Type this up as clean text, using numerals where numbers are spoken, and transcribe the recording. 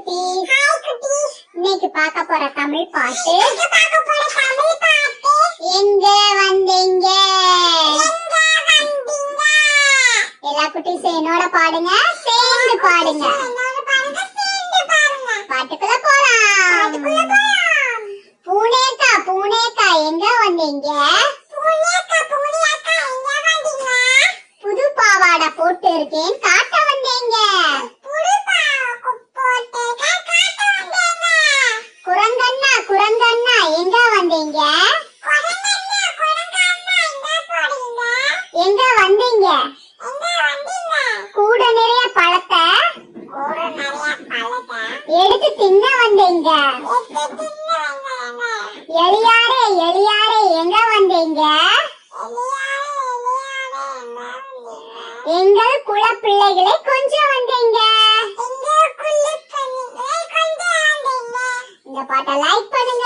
குட்டீஸ். இன்னைக்கு பார்க்க போற தமிழ் பாட்டு எங்க வந்தீங்க. எல்லா குட்டீஸ் என்னோட பாடுங்க, சேர்ந்து பாடுங்க. பாட்டுக்குள்ள போலாம். பூனேக்கா பூனேக்கா எங்க வந்தீங்க. புது பாவாடை போட்டு இருக்கேன் காட்ட வந்தீங்க. குரங்கண்ணா குரங்கண்ணா எங்க வந்தீங்க. எங்க வந்தீங்க. கூட நிறைய பழத்தை எடுத்து தின்ன வந்தீங்க. எலியாரே எலியாரே எங்க வந்தீங்க. எங்கள் குல பிள்ளைகளை கொஞ்சம் வந்தீங்க. இந்த பாட்டை லைக் பண்ணுங்க.